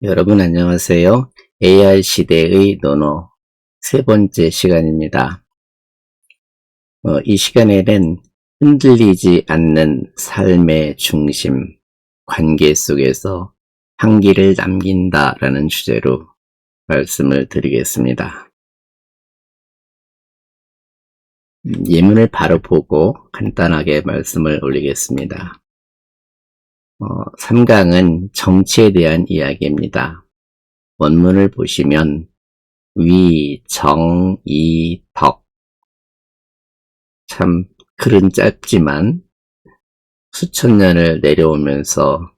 여러분 안녕하세요. AI 시대의 논어 세 번째 시간입니다. 이 시간에는 흔들리지 않는 삶의 중심, 관계 속에서 향기를 남긴다라는 주제로 말씀을 드리겠습니다. 예문을 바로 보고 간단하게 말씀을 올리겠습니다. 3강은 정치에 대한 이야기입니다. 원문을 보시면 위, 정, 이, 덕. 참 글은 짧지만 수천 년을 내려오면서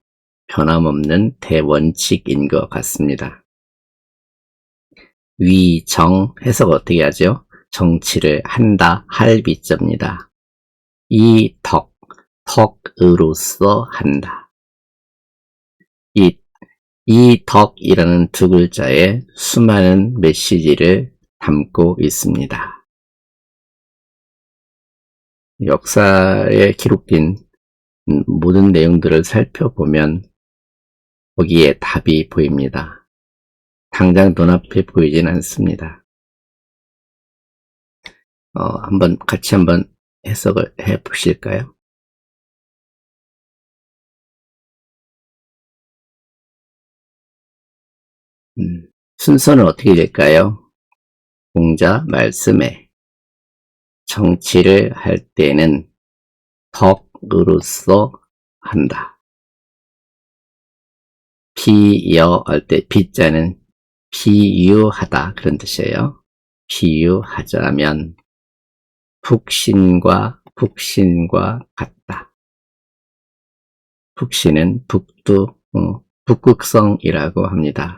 변함없는 대원칙인 것 같습니다. 위, 정 해석 어떻게 하죠? 정치를 한다, 할 비자입니다. 이, 덕, 덕으로서 한다. 이 덕이라는 두 글자에 수많은 메시지를 담고 있습니다. 역사에 기록된 모든 내용들을 살펴보면 거기에 답이 보입니다. 당장 눈앞에 보이진 않습니다. 같이 한번 해석을 해 보실까요? 순서는 어떻게 될까요? 공자 말씀에 정치를 할 때는 덕으로서 한다. 비여 할 때 비자는 비유하다 그런 뜻이에요. 비유하자면 북신과 같다. 북신은 북극성이라고 합니다.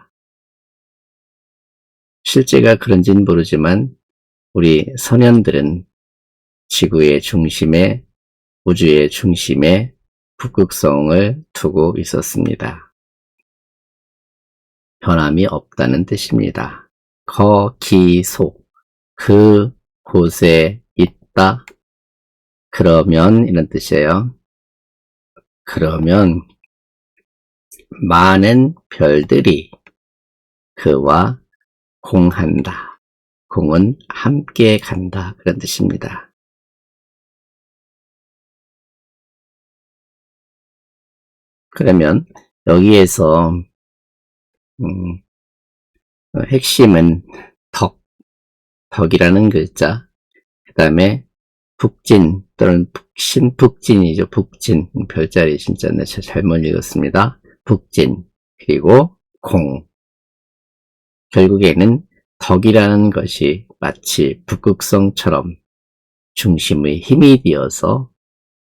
실제가 그런지는 모르지만 우리 선현들은 지구의 중심에, 우주의 중심에 북극성을 두고 있었습니다. 변함이 없다는 뜻입니다. 거기소, 그 곳에 있다. 그러면 이런 뜻이에요. 그러면 많은 별들이 그와 공한다. 공은 함께 간다. 그런 뜻입니다. 그러면 여기에서 핵심은 덕이라는 글자, 그 다음에 북진 또는 북신북진이죠. 북진, 별자리 진짜네. 잘못 읽었습니다. 북진, 그리고 공. 결국에는 덕이라는 것이 마치 북극성처럼 중심의 힘이 되어서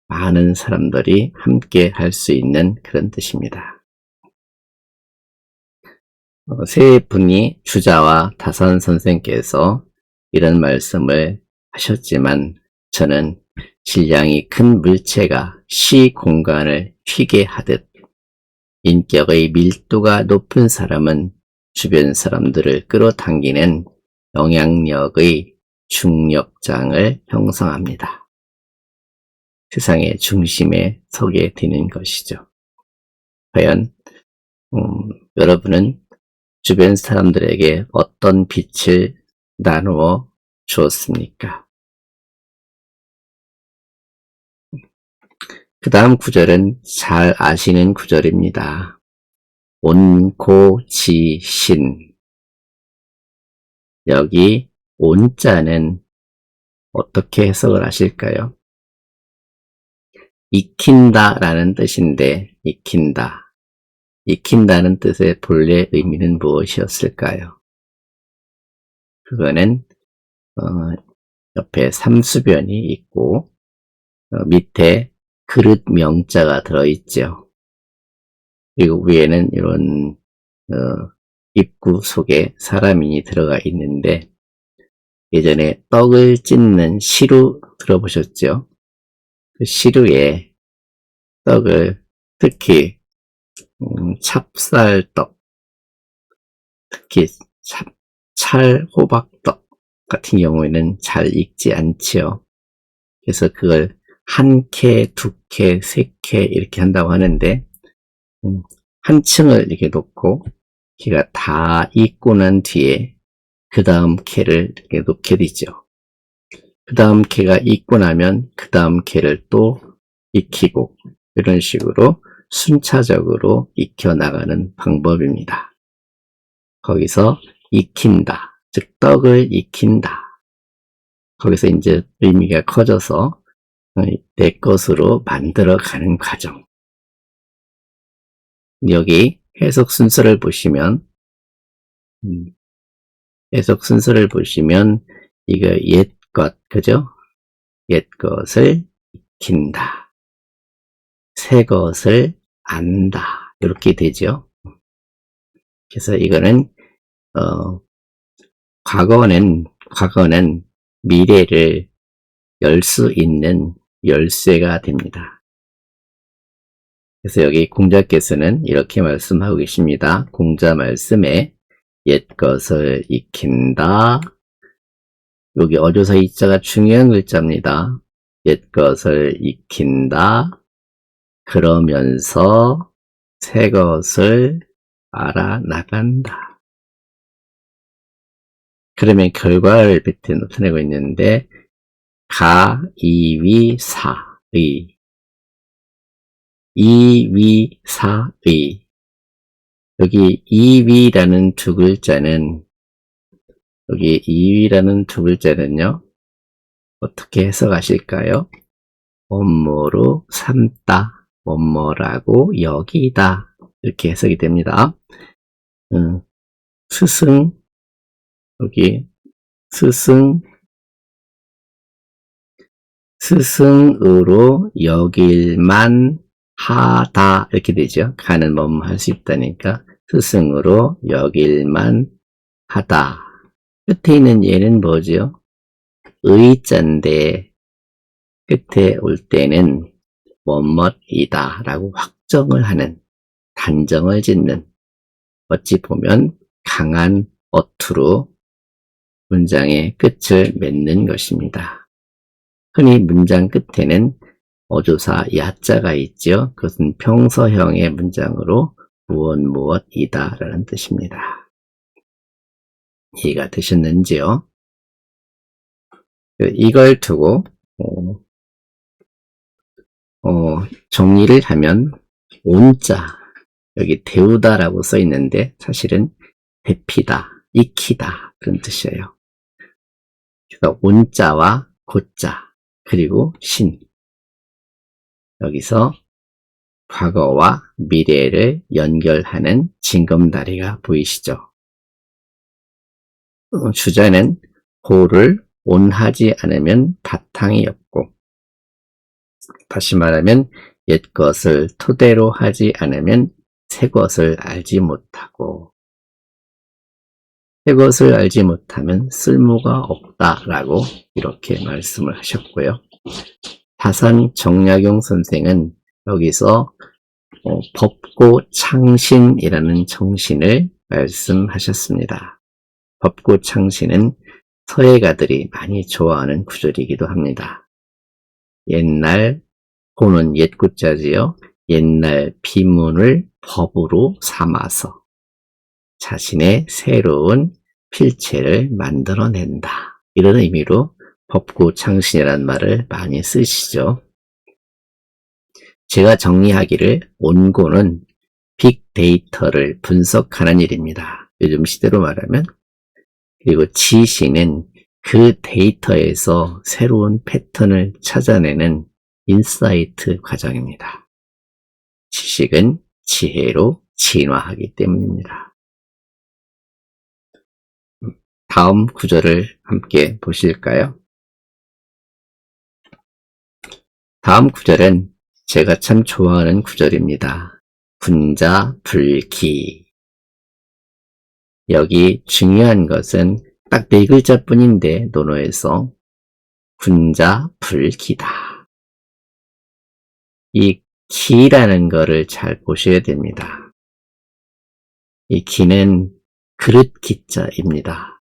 많은 사람들이 함께 할 수 있는 그런 뜻입니다. 세 분이 주자와 다선 선생께서 이런 말씀을 하셨지만 저는 질량이 큰 물체가 시 공간을 휘게 하듯 인격의 밀도가 높은 사람은 주변 사람들을 끌어당기는 영향력의 중력장을 형성합니다. 세상의 중심에 서게 되는 것이죠. 과연 여러분은 주변 사람들에게 어떤 빛을 나누어 주었습니까? 그 다음 구절은 잘 아시는 구절입니다. 온고지신. 여기 온자는 어떻게 해석을 하실까요? 익힌다 라는 뜻인데 익힌다는 뜻의 본래 의미는 무엇이었을까요? 그거는 옆에 삼수변이 있고 밑에 그릇 명자가 들어있죠. 그리고 위에는 이런 입구 속에 사람이 들어가 있는데 예전에 떡을 찢는 시루 들어보셨죠? 그 시루에 떡을 특히 찹쌀떡, 특히 찰호박떡 같은 경우에는 잘 익지 않지요. 그래서 그걸 한 캐, 두 캐, 세 캐 이렇게 한다고 하는데 한 층을 이렇게 놓고 키가 다 익고 난 뒤에 그 다음 캐를 이렇게 놓게 되죠. 그 다음 캐가 익고 나면 그 다음 캐를 또 익히고 이런 식으로 순차적으로 익혀 나가는 방법입니다. 거기서 익힌다, 즉 떡을 익힌다. 거기서 이제 의미가 커져서 내 것으로 만들어가는 과정. 여기 해석 순서를 보시면 해석 순서를 보시면 이거 옛것, 그죠? 옛것을 익힌다. 새것을 안다. 이렇게 되죠. 그래서 이거는 과거는 미래를 열 수 있는 열쇠가 됩니다. 그래서 여기 공자께서는 이렇게 말씀하고 계십니다. 공자 말씀에 옛것을 익힌다. 여기 어조사 이자가 중요한 글자입니다. 옛것을 익힌다. 그러면서 새것을 알아나간다. 그러면 결과를 나타내고 있는데 가, 이위, 사의 이위, 사의 여기 이위라는 두 글자는 여기 이위라는 두 글자는요 어떻게 해석하실까요? 뭐뭐로 삼다, 뭐뭐라고 여기다 이렇게 해석이 됩니다. 스승 여기 스승으로 여길만 하다 이렇게 되죠. 가는 뭐뭐 할 수 있다니까 스승으로 여길만 하다. 끝에 있는 얘는 뭐죠? 의자인데 끝에 올 때는 뭐뭐이다 라고 확정을 하는 단정을 짓는 어찌 보면 강한 어투로 문장의 끝을 맺는 것입니다. 흔히 문장 끝에는 어조사 야자가 있죠. 그것은 평서형의 문장으로 무엇이다 라는 뜻입니다. 이해가 되셨는지요? 이걸 두고 정리를 하면 온자 여기 데우다라고 써 있는데 사실은 데피다, 익히다 그런 뜻이에요. 그래서 온자와 고자 그리고 신 여기서 과거와 미래를 연결하는 징검다리가 보이시죠? 주자는 호를 온하지 않으면 바탕이 없고 다시 말하면 옛것을 토대로 하지 않으면 새것을 알지 못하고 새것을 알지 못하면 쓸모가 없다라고 이렇게 말씀을 하셨고요. 다산 정약용 선생은 여기서 법고창신이라는 정신을 말씀하셨습니다. 법고창신은 서예가들이 많이 좋아하는 구절이기도 합니다. 옛날 고는 옛구자지요. 옛날 비문을 법으로 삼아서 자신의 새로운 필체를 만들어낸다. 이런 의미로 법고창신이라는 말을 많이 쓰시죠. 제가 정리하기를 온고는 빅데이터를 분석하는 일입니다. 요즘 시대로 말하면. 그리고 지시는 그 데이터에서 새로운 패턴을 찾아내는 인사이트 과정입니다. 지식은 지혜로 진화하기 때문입니다. 다음 구절을 함께 보실까요? 다음 구절은 제가 참 좋아하는 구절입니다. 군자불기. 여기 중요한 것은 딱 네 글자뿐인데 논어에서 군자불기다. 이 기라는 거를 잘 보셔야 됩니다. 이 기는 그릇 기자입니다.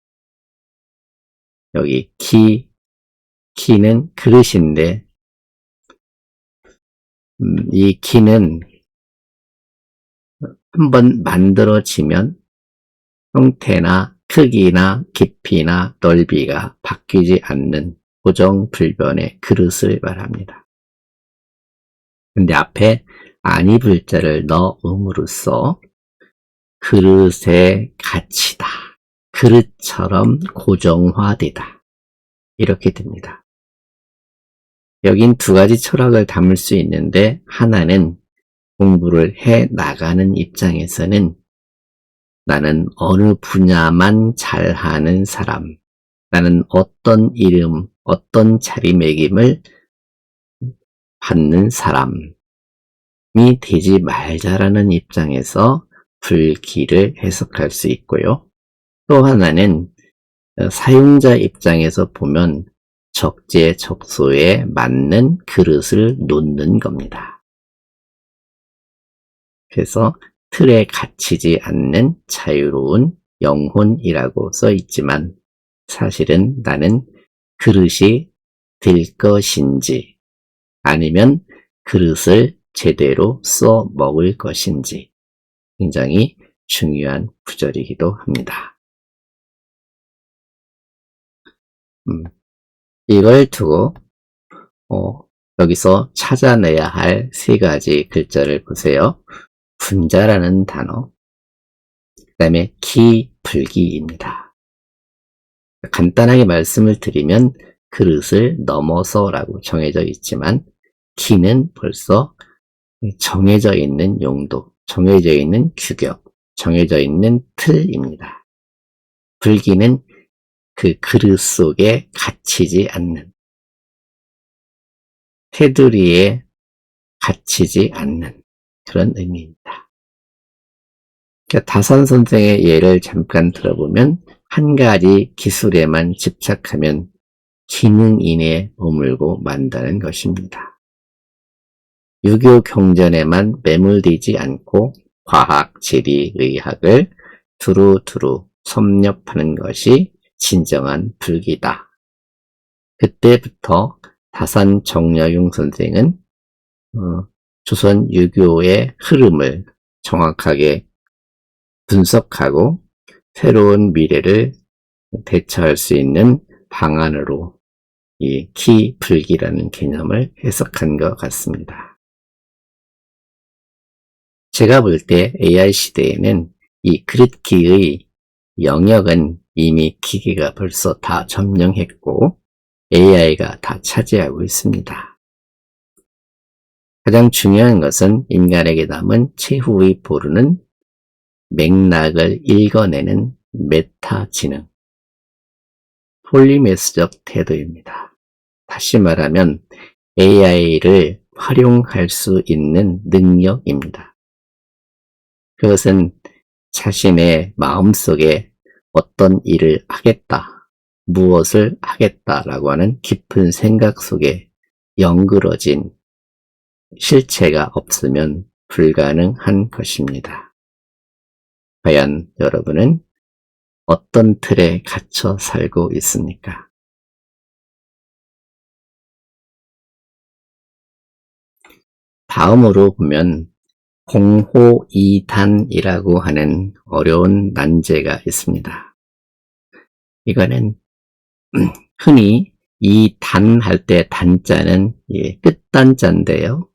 여기 기는 그릇인데 이 기는 한번 만들어지면 형태나 크기나 깊이나 넓이가 바뀌지 않는 고정불변의 그릇을 말합니다. 근데 앞에 아니 불자를 넣음으로써 그릇의 가치다, 그릇처럼 고정화되다, 이렇게 됩니다. 여긴 두 가지 철학을 담을 수 있는데, 하나는 공부를 해 나가는 입장에서는 나는 어느 분야만 잘하는 사람, 나는 어떤 이름, 어떤 자리매김을 받는 사람이 되지 말자라는 입장에서 불기를 해석할 수 있고요. 또 하나는 사용자 입장에서 보면 적재적소에 맞는 그릇을 놓는 겁니다. 그래서 틀에 갇히지 않는 자유로운 영혼이라고 써 있지만, 사실은 나는 그릇이 될 것인지 아니면 그릇을 제대로 써 먹을 것인지 굉장히 중요한 구절이기도 합니다. 이걸 두고 여기서 찾아내야 할 세 가지 글자를 보세요. 분자라는 단어, 그 다음에 기, 불기입니다. 간단하게 말씀을 드리면 그릇을 넘어서 라고 정해져 있지만, 기는 벌써 정해져 있는 용도, 정해져 있는 규격, 정해져 있는 틀입니다. 불기는 그 그릇 속에 갇히지 않는, 테두리에 갇히지 않는 그런 의미입니다. 그러니까 다산 선생의 예를 잠깐 들어보면, 한 가지 기술에만 집착하면 기능인에 머물고 만다는 것입니다. 유교 경전에만 매몰되지 않고 과학, 지리, 의학을 두루두루 섭렵하는 것이 진정한 불기다. 그때부터 다산 정여용 선생은 조선 유교의 흐름을 정확하게 분석하고 새로운 미래를 대처할 수 있는 방안으로 이 기불기라는 개념을 해석한 것 같습니다. 제가 볼 때 AI 시대에는 이 그릇기의 영역은 이미 기계가 벌써 다 점령했고 AI가 다 차지하고 있습니다. 가장 중요한 것은 인간에게 남은 최후의 보루는 맥락을 읽어내는 메타 지능, 폴리메스적 태도입니다. 다시 말하면 AI를 활용할 수 있는 능력입니다. 그것은 자신의 마음속에 어떤 일을 하겠다, 무엇을 하겠다라고 하는 깊은 생각 속에 연그러진 실체가 없으면 불가능한 것입니다. 과연 여러분은 어떤 틀에 갇혀 살고 있습니까? 다음으로 보면 공호이단이라고 하는 어려운 난제가 있습니다. 이거는 흔히 이단 할 때 단자는 끝단자인데요.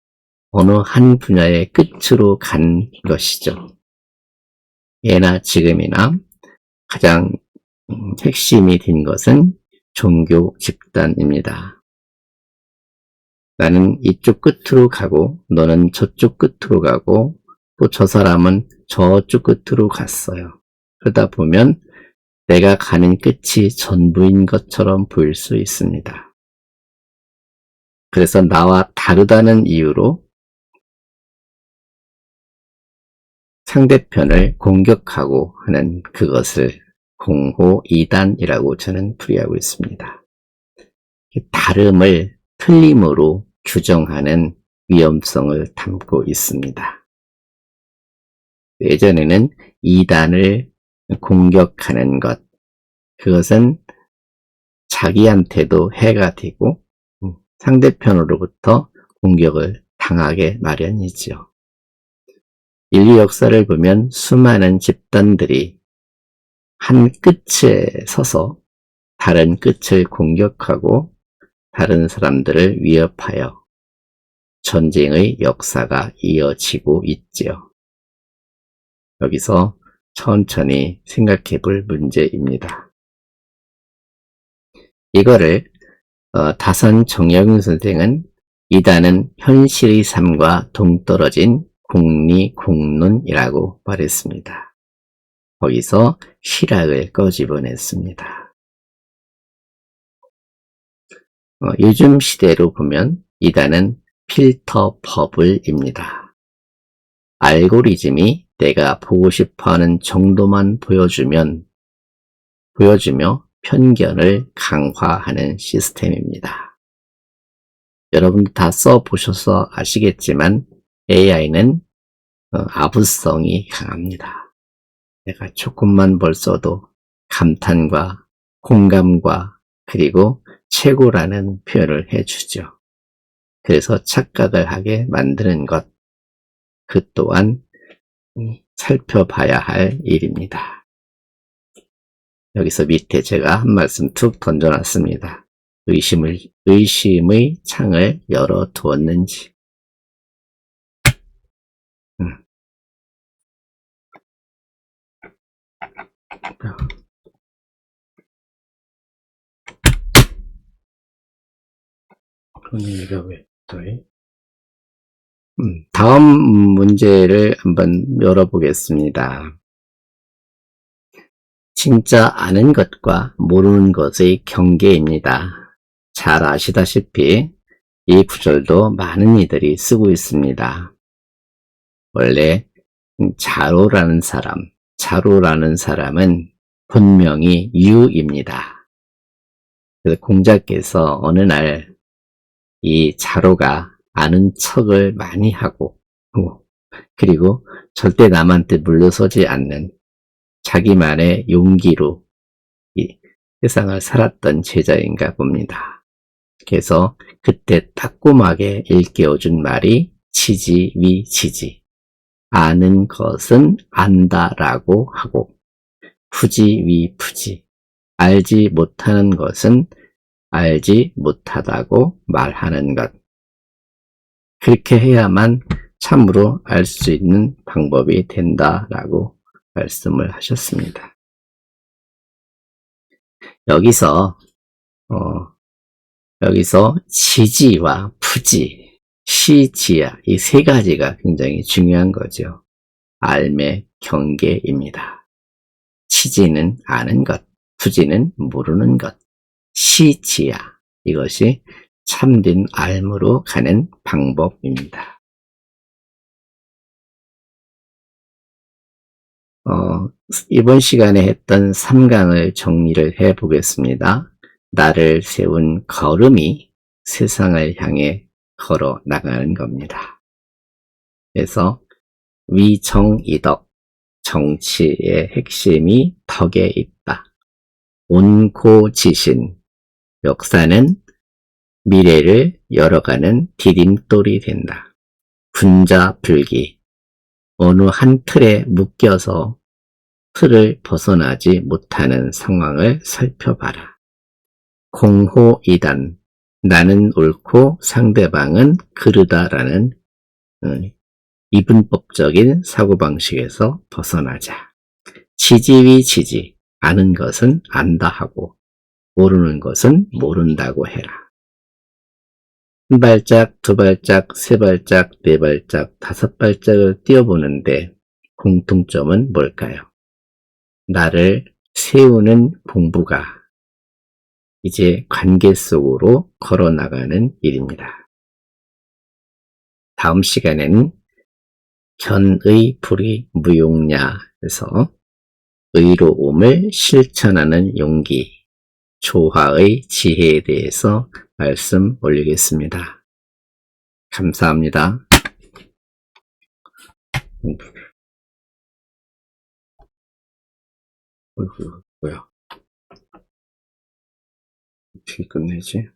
어느 한 분야의 끝으로 간 것이죠. 예나 지금이나 가장 핵심이 된 것은 종교 집단입니다. 나는 이쪽 끝으로 가고 너는 저쪽 끝으로 가고 또 저 사람은 저쪽 끝으로 갔어요. 그러다 보면 내가 가는 끝이 전부인 것처럼 보일 수 있습니다. 그래서 나와 다르다는 이유로 상대편을 공격하고 하는 그것을 공호이단이라고 저는 풀이하고 있습니다. 다름을 틀림으로 규정하는 위험성을 담고 있습니다. 예전에는 이단을 공격하는 것, 그것은 자기한테도 해가 되고 상대편으로부터 공격을 당하게 마련이지요. 인류 역사를 보면 수많은 집단들이 한 끝에 서서 다른 끝을 공격하고 다른 사람들을 위협하여 전쟁의 역사가 이어지고 있지요. 여기서 천천히 생각해 볼 문제입니다. 이거를 다선 정약용 선생은 이단은 현실의 삶과 동떨어진 공리공론이라고 말했습니다. 거기서 실학을 꺼집어냈습니다. 요즘 시대로 보면 이단은 필터 버블입니다. 알고리즘이 내가 보고 싶어하는 정도만 보여주며 편견을 강화하는 시스템입니다. 여러분도 다 써보셔서 아시겠지만 AI는 아부성이 강합니다. 내가 조금만 벌써도 감탄과 공감과 그리고 최고라는 표현을 해주죠. 그래서 착각을 하게 만드는 것, 그 또한 살펴봐야 할 일입니다. 여기서 밑에 제가 한 말씀 툭 던져놨습니다. 의심의 창을 열어두었는지. 그런 얘기가 왜 더해? 다음 문제를 한번 열어보겠습니다. 진짜 아는 것과 모르는 것의 경계입니다. 잘 아시다시피 이 구절도 많은 이들이 쓰고 있습니다. 원래 자로라는 사람은 본명이 유입니다. 그래서 공자께서 어느 날 이 자로가 아는 척을 많이 하고 그리고 절대 남한테 물러서지 않는 자기만의 용기로 이 세상을 살았던 제자인가 봅니다. 그래서 그때 따끔하게 일깨워준 말이 치지위치지, 아는 것은 안다라고 하고 푸지위푸지, 알지 못하는 것은 알지 못하다고 말하는 것. 그렇게 해야만 참으로 알 수 있는 방법이 된다라고 말씀을 하셨습니다. 여기서 지지와 푸지, 시지야 이 세 가지가 굉장히 중요한 거죠. 알매 경계입니다. 치지는 아는 것, 푸지는 모르는 것, 시지야 이것이 참된 알무로 가는 방법입니다. 이번 시간에 했던 3강을 정리를 해 보겠습니다. 나를 세운 걸음이 세상을 향해 걸어 나가는 겁니다. 그래서 위정이덕, 정치의 핵심이 덕에 있다. 온고지신, 역사는 미래를 열어가는 디딤돌이 된다. 분자불기, 어느 한 틀에 묶여서 틀을 벗어나지 못하는 상황을 살펴봐라. 공호이단, 나는 옳고 상대방은 그르다라는 이분법적인 사고방식에서 벗어나자. 지지위지지, 아는 것은 안다 하고 모르는 것은 모른다고 해라. 한 발짝, 두 발짝, 세 발짝, 네 발짝, 다섯 발짝을 뛰어보는데 공통점은 뭘까요? 나를 세우는 공부가 이제 관계 속으로 걸어나가는 일입니다. 다음 시간에는 견의 불이 무용냐에서 의로움을 실천하는 용기, 조화의 지혜에 대해서 말씀 올리겠습니다. 감사합니다. 어이구, 뭐야? 어떻게 끝내지?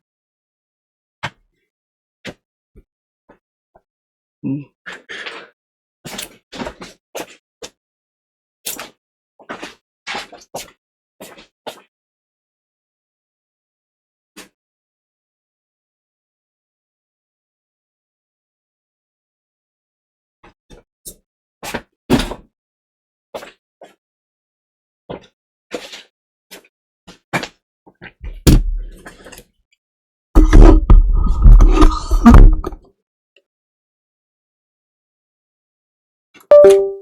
you